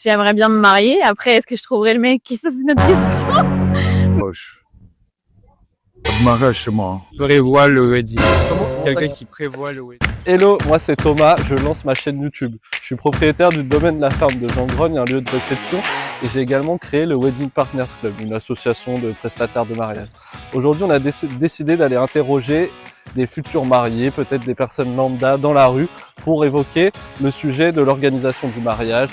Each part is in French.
J'aimerais bien me marier. Après, est-ce que je trouverai le mec qui, ça, c'est une autre question. Moche. Pas de mariage chez moi. Prévoit le wedding. Comment Quelqu'un qui prévoit le wedding. Hello, moi c'est Thomas, je lance ma chaîne YouTube. Je suis propriétaire du domaine de la ferme de Jean-Grogne, un lieu de réception, et j'ai également créé le Wedding Partners Club, une association de prestataires de mariage. Aujourd'hui, on a décidé d'aller interroger des futurs mariés, peut-être des personnes lambda dans la rue, pour évoquer le sujet de l'organisation du mariage.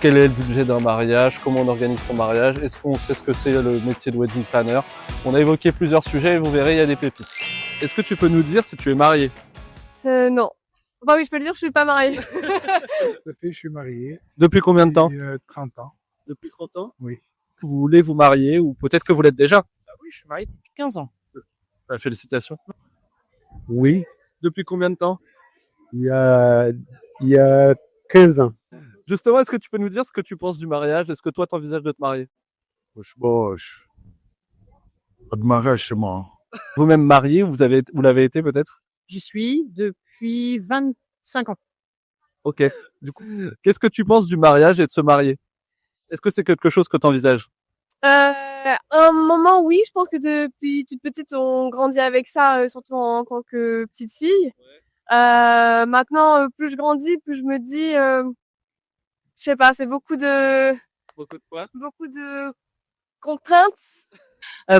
Quel est le budget d'un mariage? Comment on organise son mariage? Est-ce qu'on sait ce que c'est le métier de wedding planner? On a évoqué plusieurs sujets et vous verrez, il y a des pépites. Est-ce que tu peux nous dire si tu es marié? Non. Enfin oui, je peux le dire, je suis pas mariée. Tout à fait, je suis marié. Depuis combien de temps? Depuis 30 ans. Depuis 30 ans? Oui. Vous voulez vous marier ou peut-être que vous l'êtes déjà? Oui, je suis marié depuis 15 ans. Félicitations. Oui, Depuis combien de temps? il y a 15 ans. Justement, est-ce que tu peux nous dire ce que tu penses du mariage? Est-ce que toi, t'envisages de te marier? Moche. Pas de mariage chez moi. Vous-même marié, vous l'avez été peut-être? J'y suis depuis 25 ans. Ok. Du coup, qu'est-ce que tu penses du mariage et de se marier? Est-ce que c'est quelque chose que tu envisages? Un moment, oui, je pense que depuis toute petite, on grandit avec ça, surtout en tant que petite fille. Maintenant, plus je grandis, plus je me dis, je sais pas, c'est beaucoup de contraintes.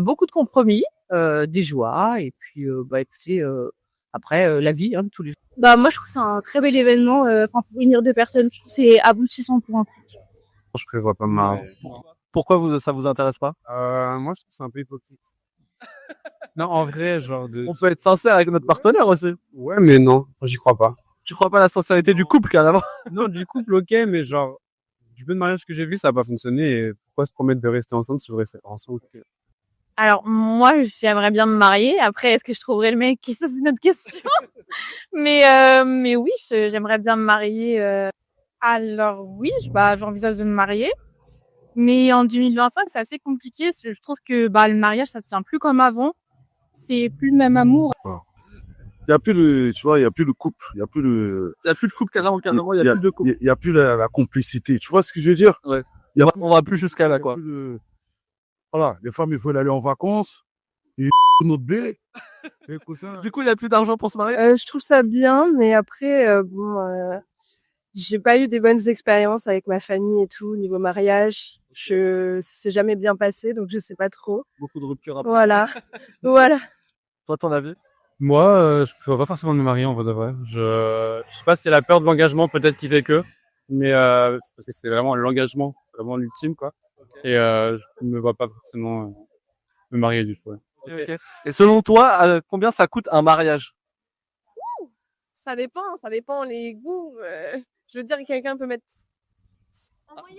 Beaucoup de compromis, des joies et puis écoutez, après la vie de tous les jours. Bah moi je trouve que c'est un très bel événement, pour unir deux personnes, je trouve que c'est aboutissant pour un couple. Je prévois pas de mariage. Pourquoi ça vous intéresse pas? Moi, je trouve que c'est un peu hypocrite. Non, en vrai, genre de... On peut être sincère avec notre partenaire aussi. Ouais, mais non, enfin, j'y crois pas. Tu crois pas à la sincérité du couple, carrément? Non, du couple, ok, mais genre, du peu de mariage que j'ai vu, ça a pas fonctionné. Et pourquoi se promettre de rester ensemble si vous restez ensemble? Alors, moi, j'aimerais bien me marier. Après, est-ce que je trouverai le mec qui, ça, c'est une autre question. Mais oui, j'aimerais bien me marier. Alors oui, j'envisage de me marier. Mais en 2025, c'est assez compliqué. Je trouve que le mariage, ça tient plus comme avant. C'est plus le même amour. Il y a plus le, tu vois, il y a plus le couple. Il y a plus le, Il y a plus de couple, carrément, il y a plus de couple. il y a plus la complicité. Tu vois ce que je veux dire? Ouais. Il y a On va plus jusqu'à là, il y a quoi. plus de- Voilà, les femmes, ils veulent aller en vacances. Ils notre blé. Et cousin. Du coup, il y a plus d'argent pour se marier? Je trouve ça bien, mais après, j'ai pas eu des bonnes expériences avec ma famille et tout, niveau mariage. Ça s'est jamais bien passé, donc je sais pas trop. Beaucoup de ruptures après. Voilà. Voilà. Toi, ton avis? Moi, je prévois pas forcément de me marier en vrai de vrai. Je sais pas si c'est la peur de l'engagement peut-être qui fait que, mais c'est parce que c'est vraiment l'engagement, vraiment l'ultime quoi. Et je me vois pas forcément me marier du tout. Ouais. Ok. Et selon toi, combien ça coûte un mariage? Ça dépend les goûts. Je veux dire, quelqu'un peut mettre.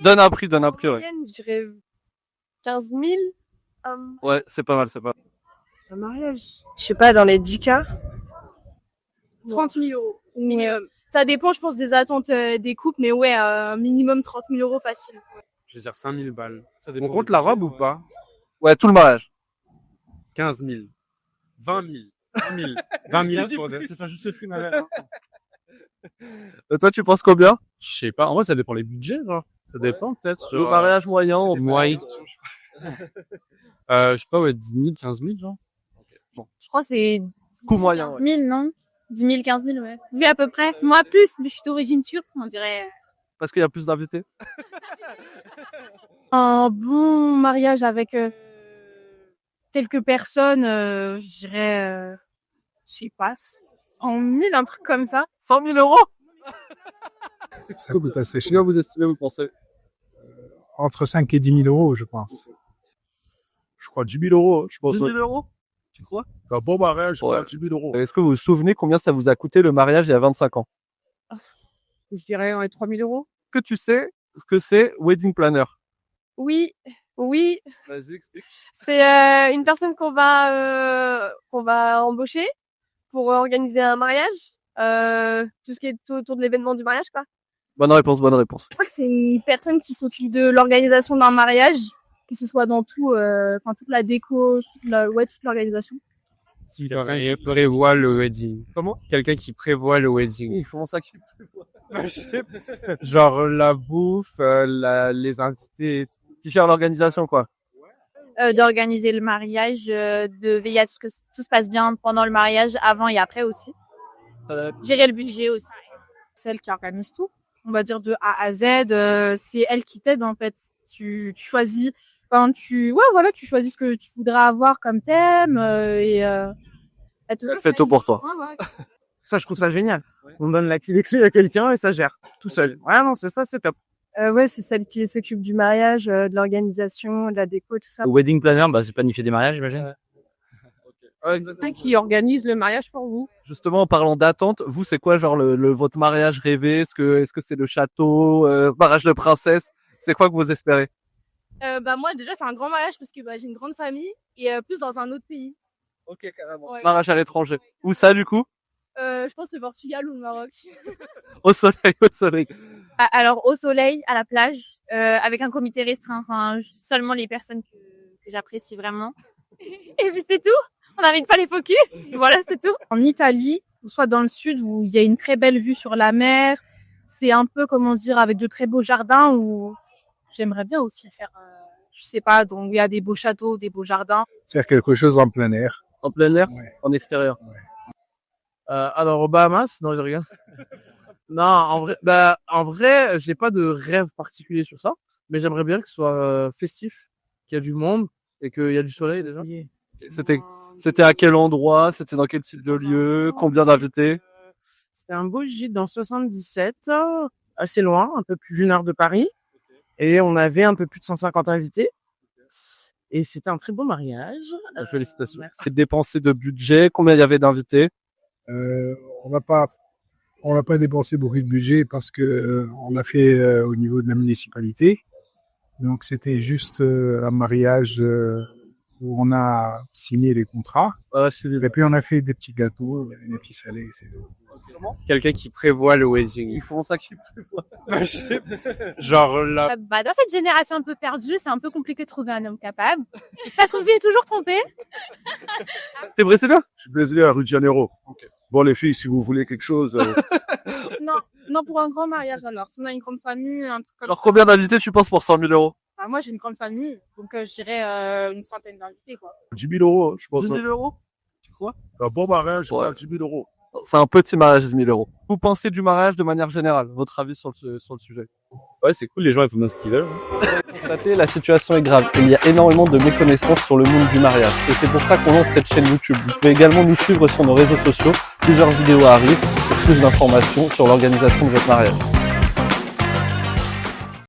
Donne un prix, En ouais. moyenne, je dirais 15 000. Ouais, c'est pas mal, c'est pas mal. Un mariage. Je sais pas, dans les 10K. 30 000 euros. Mais ça dépend, je pense, des attentes des couples, mais ouais, minimum 30 000 euros facile. Je vais dire 5000 balles. On compte la robe ou pas? Ouais, tout le mariage. 15 000. 20 000. 20 000. 20 000 pour C'est ça, juste le prix, ma mère. Toi, tu penses combien? Je sais pas. En vrai, ça dépend les budgets, genre. Ça dépend, peut-être. Le mariage moyen, on fait- Moyen. Je sais pas, ouais, 10 000, 15 000, genre. Je crois que c'est Coût moyen, 15 000, non? 10 000, 15 000, ouais. Vu à peu près. Moi, plus, mais je suis d'origine turque, on dirait. parce qu'il y a plus d'invités. Un bon mariage avec quelques personnes, je dirais, je sais pas, en 1000, un truc comme ça. 100 000 euros? Ça coûte assez cher. Combien vous estimez, vous pensez? Entre 5 et 10 000 euros, je pense. Je crois 10 000 euros. Je pense 10 000 euros? Tu crois? un bon mariage, je crois Ouais. 10 000 euros. Est-ce que vous vous souvenez combien ça vous a coûté le mariage il y a 25 ans? Je dirais 3 000 euros. Est-ce que tu sais ce que c'est wedding planner? Oui. Vas-y, explique. C'est une personne qu'on va embaucher pour organiser un mariage. Tout ce qui est autour de l'événement du mariage, quoi. Bonne réponse, bonne réponse. Je crois que c'est une personne qui s'occupe de l'organisation d'un mariage, que ce soit dans tout, toute la déco, toute l'organisation. Il prévoit le wedding. Comment? Quelqu'un qui prévoit le wedding. Ils font ça. Genre la bouffe, les invités. Qui gère l'organisation, quoi. D'organiser le mariage, de veiller à ce que tout se passe bien pendant le mariage, avant et après aussi. Gérer le budget aussi. Celle qui organise tout, on va dire de A à Z, c'est elle qui t'aide en fait. Tu choisis, enfin tu choisis ce que tu voudrais avoir comme thème elle te Elle fait tout pour toi. Ça, je trouve ça génial. On donne les clés à quelqu'un et ça gère tout seul. Ouais, non, c'est ça, c'est top. Ouais, c'est celle qui s'occupe du mariage, de l'organisation, de la déco, tout ça. Le wedding planner, bah c'est planifier des mariages, j'imagine. C'est celle qui organise le mariage pour vous. Justement, en parlant d'attente, vous, c'est quoi, genre, votre mariage rêvé? Est-ce que c'est le château, mariage de princesse? C'est quoi que vous espérez? Moi, déjà, c'est un grand mariage parce que j'ai une grande famille et plus dans un autre pays. Ok, carrément. Ouais. Mariage à l'étranger. Où ça, du coup? Je pense que c'est Portugal ou le Maroc. Au soleil, au soleil. Alors, au soleil, à la plage, avec un comité restreint, enfin, seulement les personnes que j'apprécie vraiment. Et puis c'est tout. On n'invite pas les faux culs. Voilà, c'est tout. En Italie, ou soit dans le sud où il y a une très belle vue sur la mer, c'est un peu, comment dire, avec de très beaux jardins où j'aimerais bien aussi faire, je sais pas, donc il y a des beaux châteaux, des beaux jardins. Faire quelque chose en plein air. En plein air? Ouais. En extérieur? Ouais. Alors, aux Bahamas, non, je regarde. Non, en vrai, j'ai pas de rêve particulier sur ça, mais j'aimerais bien que ce soit festif, qu'il y a du monde et qu'il y a du soleil déjà. C'était à quel endroit? C'était dans quel type de lieu? Combien d'invités? C'était un beau gîte dans 77, assez loin, un peu plus d'une heure de Paris. Et on avait un peu plus de 150 invités. Et c'était un très beau mariage. Félicitations. Merci. C'est dépensé de budget. Combien il y avait d'invités? On n'a pas dépensé beaucoup de budget parce que on l'a fait au niveau de la municipalité. Donc c'était juste un mariage où on a signé les contrats. Ouais, c'est Et puis on a fait des petits gâteaux, des petits salés. Quelqu'un qui prévoit le wedding. Ils font ça qui prévoit. Genre là. Dans cette génération un peu perdue, c'est un peu compliqué de trouver un homme capable. Parce qu'on est toujours trompé. T'es brésilien? Je suis brésilien à Rio de Janeiro. Bon, les filles, si vous voulez quelque chose, Non, pour un grand mariage alors. Si on a une grande famille, un truc comme Genre ça. combien d'invités tu penses pour 100 000 euros? Bah, moi, j'ai une grande famille, donc je dirais une centaine d'invités, quoi. 10 000 euros, je pense. 10 000 euros? Tu crois? Un bon mariage, Ouais. 10 000 euros. C'est un petit mariage de 10 000 euros. Vous pensez du mariage de manière générale? Votre avis sur le sujet? Ouais, c'est cool, les gens ils font bien ce qu'ils veulent. Constatez, la situation est grave. Il y a énormément de méconnaissances sur le monde du mariage. Et c'est pour ça qu'on lance cette chaîne YouTube. Vous pouvez également nous suivre sur nos réseaux sociaux. Plusieurs vidéos arrivent pour plus d'informations sur l'organisation de votre mariage.